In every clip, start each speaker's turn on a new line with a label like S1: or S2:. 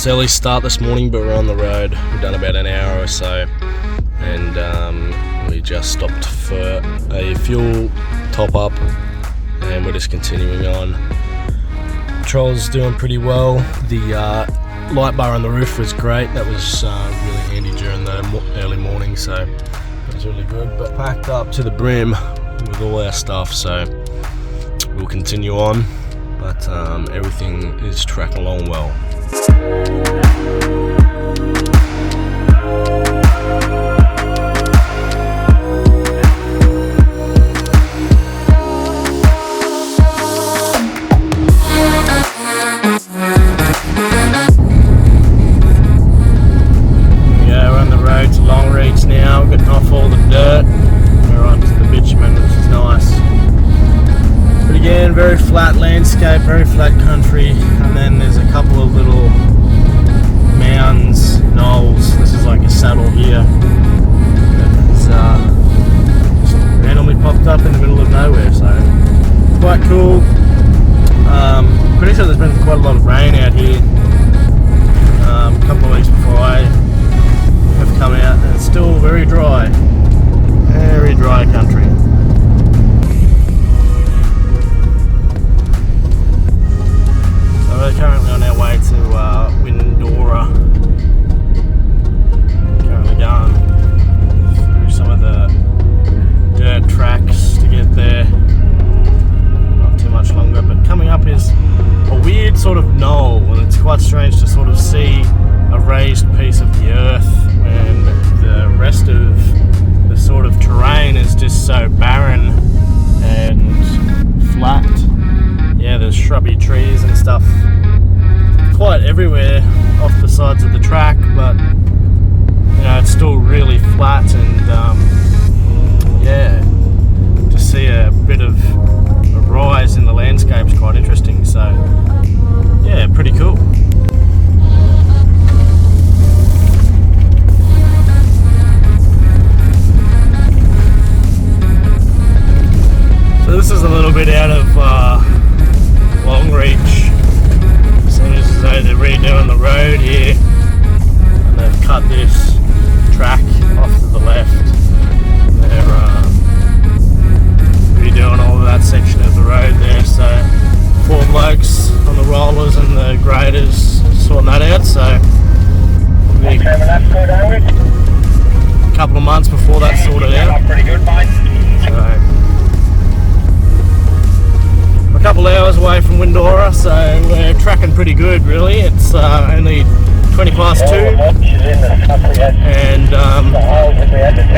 S1: Nice early start this morning, but we're on the road. We've done about an hour or so, and we just stopped for a fuel top up, and we're just continuing on. Patrol's doing pretty well. The light bar on the roof was great. That was really handy during the early morning, so it was really good. But packed up to the brim with all our stuff, so we'll continue on. But everything is tracking along well. Yeah, we're on the road to Longreach now, getting off all the dirt. We're onto the bitumen, which is nice. But again, very flat landscape, very flat country, and then there's a couple of little mounds, knolls. This is like a saddle here. It's just randomly popped up in the middle of nowhere, so quite cool. Pretty sure there's been quite a lot of rain out here a couple of weeks before I have come out, and it's still very dry country. So we're currently on our way to Windora. Currently going through some of the dirt tracks to get there. Not too much longer, but coming up is a weird sort of knoll, and it's quite strange to sort of see a raised piece of the earth when the rest of the sort of terrain is just so barren and flat. Yeah, there's shrubby trees and stuff quite everywhere off the sides of the track, but you know, it's still really flat, and yeah, to see a bit of a rise in the landscape is quite interesting. So yeah, pretty cool. So this is a little bit out of Longreach. Seems as though they're redoing the road here, and they've cut this track off to the left. They're redoing all of that section of the road there, so 4 blokes on the rollers and the graders sorting that out, so a couple of months before that's sorted out.
S2: Pretty good, mate.
S1: So a couple of hours away from Windora, so we're tracking pretty good really. It's only 20 past 2, and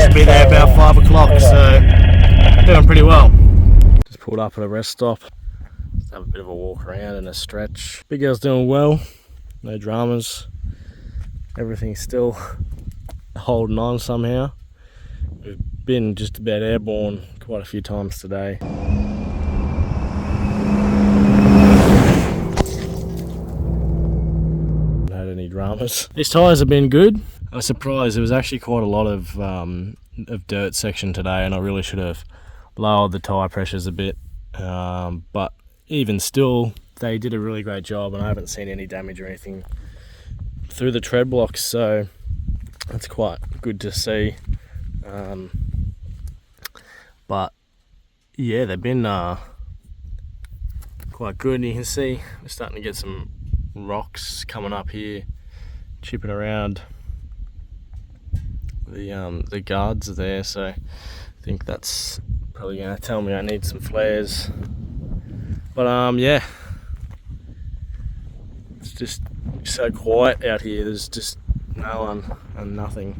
S1: should be there about 5 o'clock, so doing pretty well. Just pulled up at a rest stop, just have a bit of a walk around and a stretch. Big girl's doing well, no dramas, everything's still holding on somehow. We've been just about airborne quite a few times today. Dramas. These tyres have been good. I was surprised, there was actually quite a lot of dirt section today, and I really should have lowered the tyre pressures a bit, but even still they did a really great job, and I haven't seen any damage or anything through the tread blocks, so that's quite good to see. But yeah, they've been quite good, and you can see we're starting to get some rocks coming up here, chipping around. The guards are there, so I think that's probably going to tell me I need some flares. But yeah, it's just so quiet out here. There's just no one and nothing.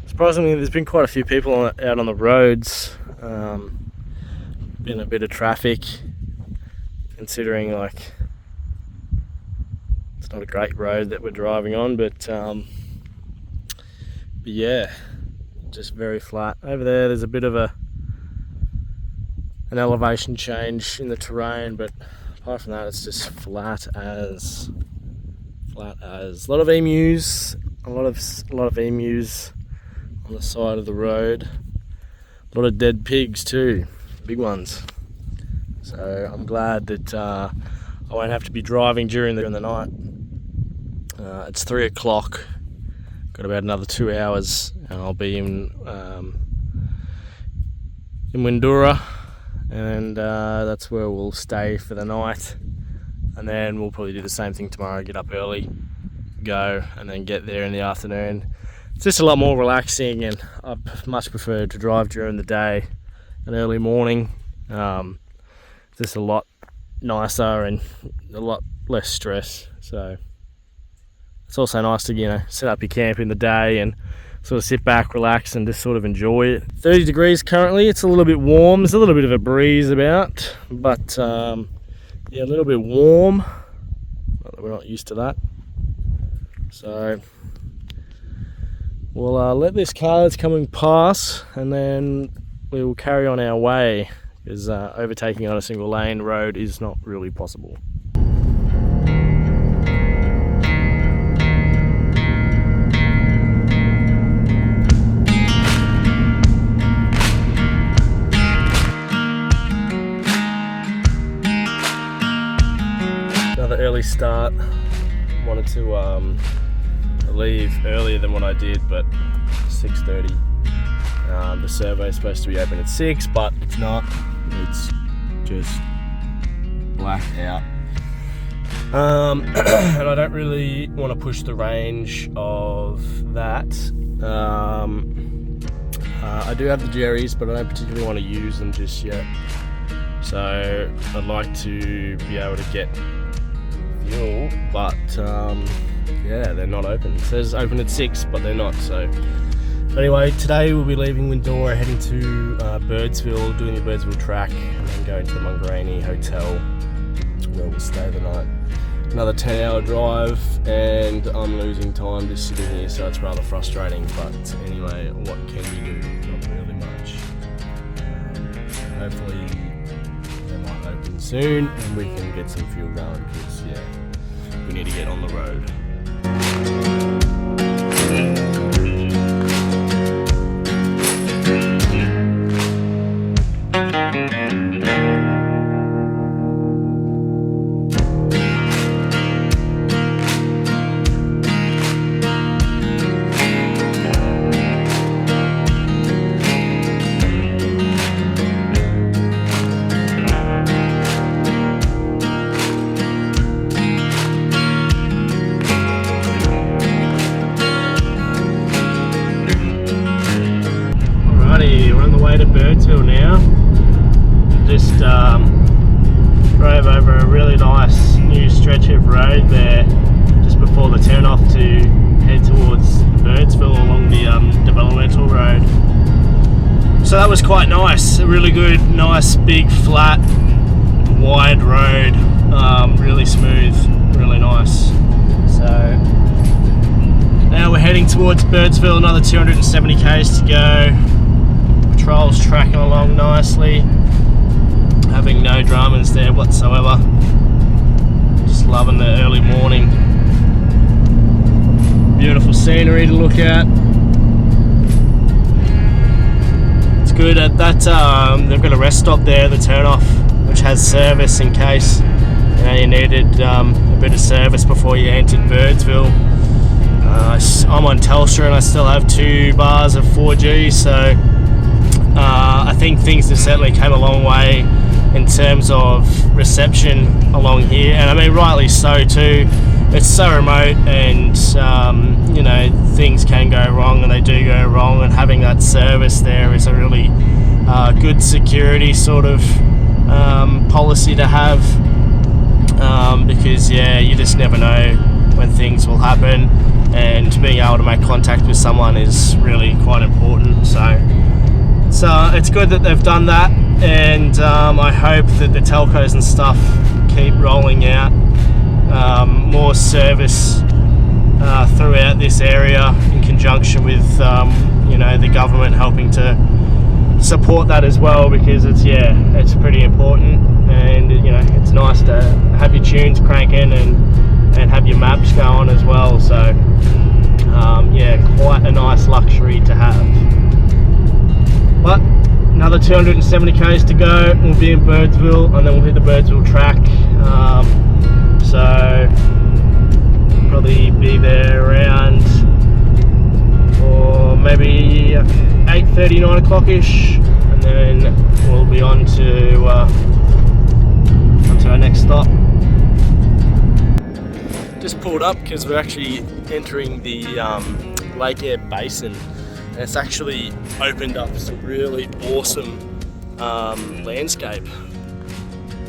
S1: Surprisingly, there's been quite a few people out on the roads. Been a bit of traffic, considering like it's not a great road that we're driving on, but yeah, just very flat. Over there's a bit of an elevation change in the terrain, but apart from that, it's just flat as. A lot of emus, a lot of emus on the side of the road. A lot of dead pigs too, big ones. So I'm glad that I won't have to be driving during the night. It's 3 o'clock. Got about another 2 hours, and I'll be in Windora, and that's where we'll stay for the night. And then we'll probably do the same thing tomorrow. Get up early, go, and then get there in the afternoon. It's just a lot more relaxing, and I much prefer to drive during the day and early morning. Just a lot nicer and a lot less stress. So it's also nice to, set up your camp in the day and sort of sit back, relax, and just sort of enjoy it. 30 degrees currently. It's a little bit warm. There's a little bit of a breeze about, but yeah, a little bit warm. We're not used to that. So we'll let this car that's coming pass, and then we will carry on our way, because overtaking on a single lane road is not really possible. Another early start. Wanted to leave earlier than what I did, but 6:30. The survey is supposed to be open at 6, but it's not. It's just blacked out. And I don't really want to push the range of that. I do have the Jerry's, but I don't particularly want to use them just yet. So I'd like to be able to get fuel, but yeah, they're not open. It says open at 6, but they're not. So anyway, today we'll be leaving Windora, heading to Birdsville, doing the Birdsville track, and then going to the Mungeranie Hotel, where we'll stay the night. Another 10-hour drive, and I'm losing time just sitting here, so it's rather frustrating. But anyway, what can you do? Not really much. Hopefully they might open soon, and we can get some fuel going, because yeah, we need to get on the road. We're on the way to Birdsville now. Just drove over a really nice new stretch of road there just before the turn off to head towards Birdsville along the developmental road. So that was quite nice. A really good, nice, big, flat, wide road. Really smooth, really nice. So now we're heading towards Birdsville, another 270 k's to go. Patrol's tracking along nicely, having no dramas there whatsoever. Just loving the early morning. Beautiful scenery to look at. It's good at that. They've got a rest stop there, the turnoff, which has service in case you needed a bit of service before you entered Birdsville. I'm on Telstra and I still have 2 bars of 4G, so I think things have certainly came a long way in terms of reception along here, and I mean rightly so too. It's so remote, and things can go wrong, and they do go wrong, and having that service there is a really good security sort of policy to have, because yeah, you just never know when things will happen, and being able to make contact with someone is really quite important. So it's good that they've done that, and I hope that the telcos and stuff keep rolling out more service throughout this area, in conjunction with the government helping to support that as well, because it's pretty important, and it's nice to have your tunes cranking and have your maps going as well. So yeah, quite a nice luxury to have. But another 270 k's to go. We'll be in Birdsville, and then we'll hit the Birdsville track. So probably be 8:30, 9 o'clock-ish, and then we'll be on to our next stop. Just pulled up because we're actually entering the Lake Eyre Basin, and it's actually opened up some really awesome landscape.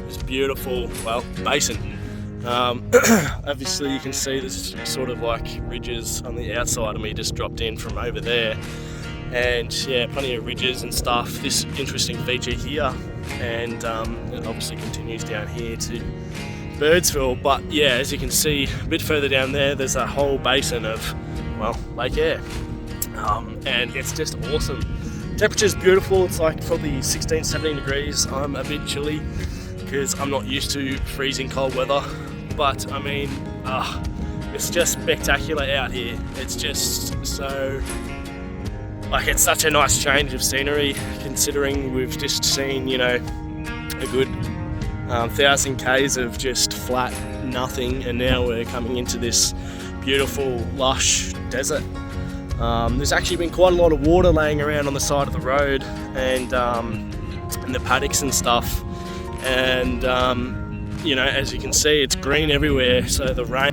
S1: This beautiful, well, basin. Obviously you can see there's sort of like ridges on the outside, and we just dropped in from over there, and yeah, plenty of ridges and stuff. This interesting feature here, and it obviously continues down here to Birdsville, but yeah, as you can see a bit further down there's a whole basin of, well, Lake Eyre, and it's just awesome. Temperature's beautiful. It's like probably 16-17 degrees. I'm a bit chilly because I'm not used to freezing cold weather, but I mean, it's just spectacular out here. It's just so, like, it's such a nice change of scenery, considering we've just seen, you know, a good 1,000 k's of just flat nothing, and now we're coming into this beautiful lush desert. There's actually been quite a lot of water laying around on the side of the road, and in the paddocks and stuff, and you know, as you can see, it's green everywhere, so the rain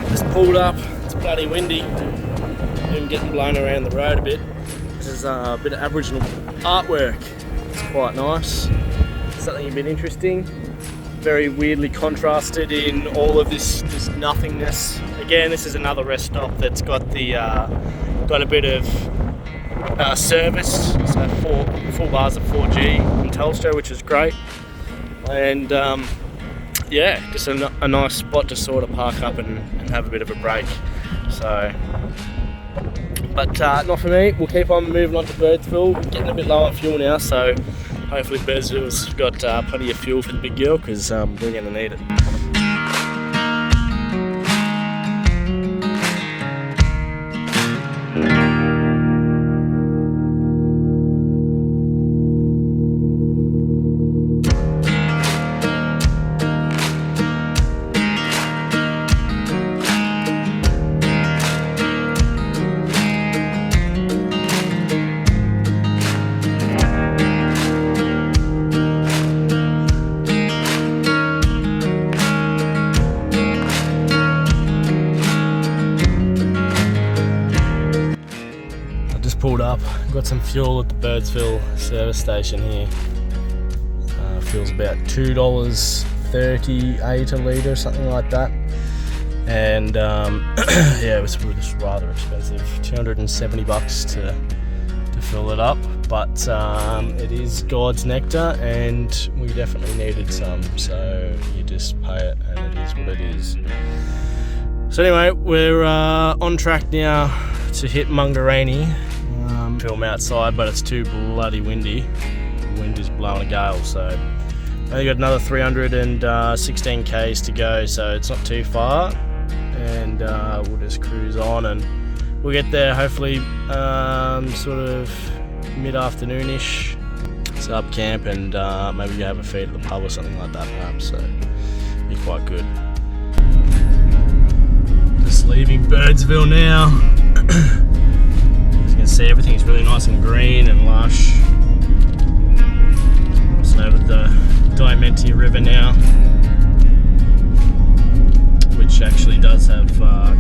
S1: just pulled up. It's bloody windy. I'm getting blown around the road a bit. This is a bit of Aboriginal artwork. It's quite nice. Something a bit interesting. Very weirdly contrasted in all of this nothingness. Again, this is another rest stop that's got the got a bit of service. So full bars of 4G from Telstra, which is great. And yeah, just a nice spot to sort of park up and have a bit of a break. So, but not for me. We'll keep on moving on to Birdsville. Getting a bit low on fuel now, so hopefully Birdsville's got plenty of fuel for the big girl, because we're going to need it. Pulled up, got some fuel at the Birdsville service station here. Fuel's about $2.38 a litre, something like that. And yeah, it was just rather expensive, $270 to fill it up. But it is God's nectar, and we definitely needed some. So you just pay it, and it is what it is. So anyway, we're on track now to hit Mungerannie. Film outside, but it's too bloody windy. The wind is blowing a gale, so only got another 316 k's to go, so it's not too far, and we'll just cruise on, and we'll get there hopefully sort of mid-afternoon-ish, set up camp, and maybe go have a feed at the pub or something like that perhaps, so it'll be quite good. Just leaving Birdsville now. You can see everything's really nice and green and lush. Just over the Diamantia River now, which actually does have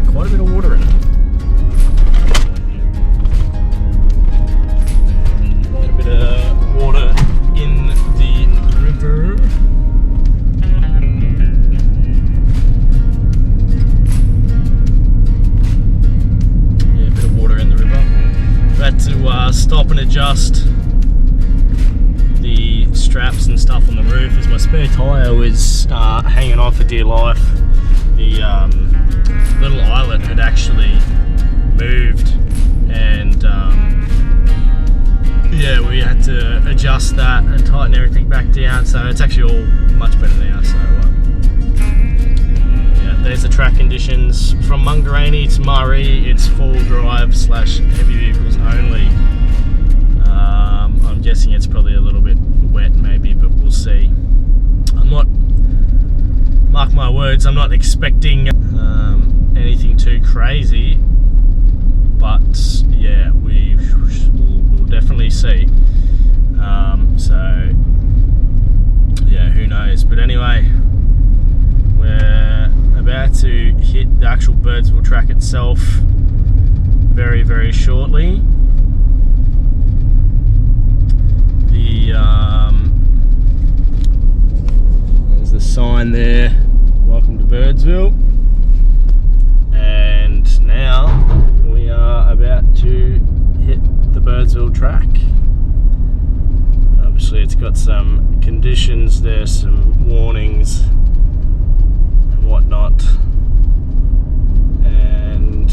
S1: quite a bit of water in it. Quite a bit of water in the river. Yeah, a bit of water in the river. Had to stop and adjust the straps and stuff on the roof, as my spare tyre was hanging on for dear life. The little eyelet had actually moved, and yeah, we had to adjust that and tighten everything back down, so it's actually all much better now. So yeah, there's the track conditions. From Mungeranie to Eyre, it's 4-drive / heavy vehicles only. I'm guessing it's probably a little bit wet maybe, but we'll see. I'm not, mark my words, I'm not expecting anything too crazy, but yeah, we'll definitely see. So yeah, who knows? But anyway, we're about to hit the actual Birdsville track itself very, very shortly. There's the sign there, welcome to Birdsville, and now we are about to hit the Birdsville track. Obviously it's got some conditions there, some warnings and whatnot, and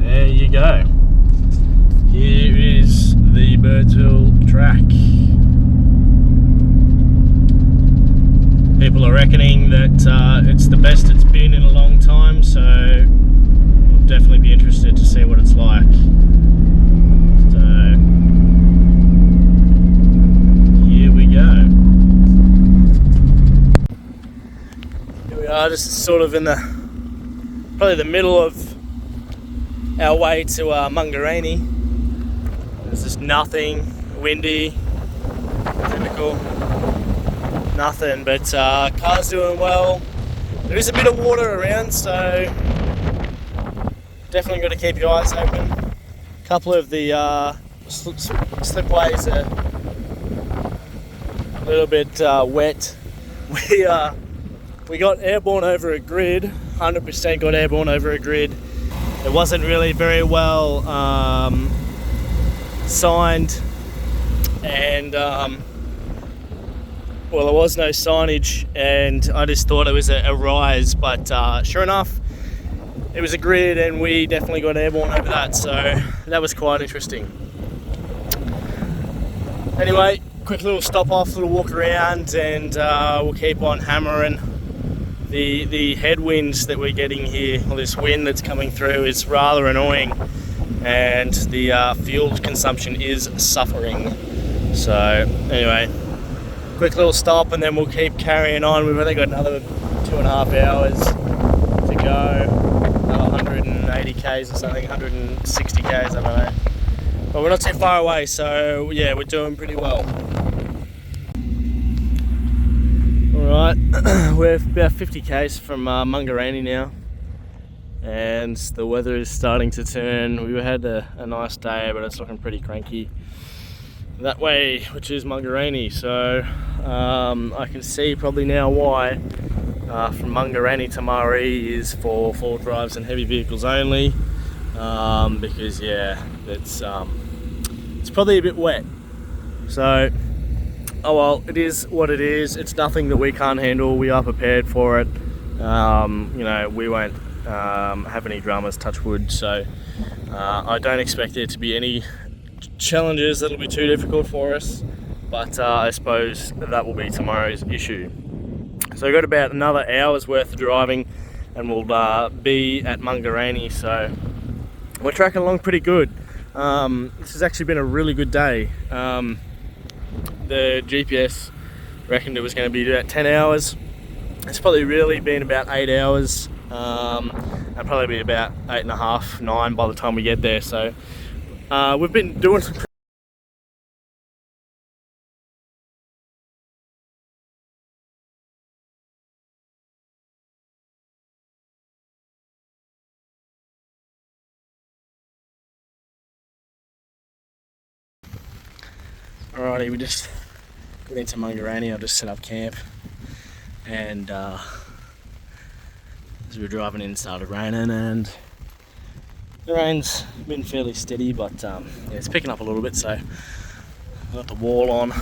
S1: there you go. Here is the Birdsville track. People are reckoning that it's the best it's been in a long time, so I'll definitely be interested to see what it's like. So here we go. Here we are, just sort of in probably the middle of our way to Mungerannie. There's just nothing, windy, typical, nothing, but car's doing well. There is a bit of water around, so definitely got to keep your eyes open. A couple of the slipways are a little bit wet. We got airborne over a grid, 100% got airborne over a grid. It wasn't really very well signed, and well, there was no signage, and I just thought it was a rise, but sure enough it was a grid, and we definitely got airborne over that, so that was quite interesting. Anyway, quick little stop off, little walk around, and we'll keep on hammering. The headwinds that we're getting here, or this wind that's coming through, is rather annoying, and the fuel consumption is suffering. So anyway, quick little stop, and then we'll keep carrying on. We've only got another 2.5 hours to go, another 180 k's or something, 160 k's, I don't know, but we're not too far away, so yeah, we're doing pretty well. Alright, we're about 50 k's from Mungerannie now, and the weather is starting to turn. We had a nice day, but it's looking pretty cranky that way, which is Mungerannie. So I can see probably now why from Mungeranie to Eyre is for 4 drives and heavy vehicles only, because yeah, it's probably a bit wet. So oh well, it is what it is. It's nothing that we can't handle. We are prepared for it. You know, we won't have any dramas, touch wood, so I don't expect there to be any challenges that'll be too difficult for us, but I suppose that will be tomorrow's issue. So we've got about another hour's worth of driving, and we'll be at Mungerannie, so we're tracking along pretty good. This has actually been a really good day. The GPS reckoned it was going to be about 10 hours. It's probably really been about 8 hours, and probably be about 8.5, 9 by the time we get there. So we've been doing some Alrighty, we just got into Mungerannie. I just set up camp, and as we were driving in, it started raining, and the rain's been fairly steady, but yeah, it's picking up a little bit, so I've got the wall on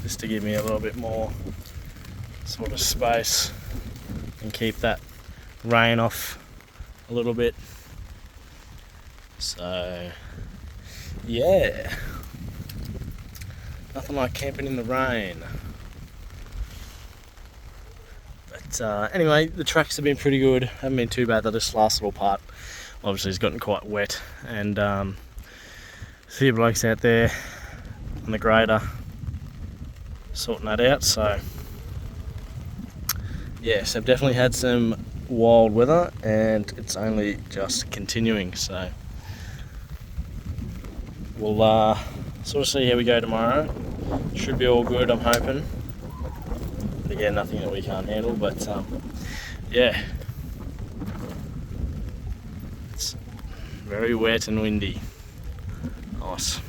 S1: just to give me a little bit more sort of space and keep that rain off a little bit. So yeah, nothing like camping in the rain. But But anyway, the tracks have been pretty good, haven't been too bad. This last little part obviously has gotten quite wet, and a few blokes out there on the grader sorting that out. So yes, I've definitely had some wild weather, and it's only just continuing. So we'll sort of see how we go tomorrow. Should be all good, I'm hoping. But again, nothing that we can't handle. But yeah, it's very wet and windy. Nice.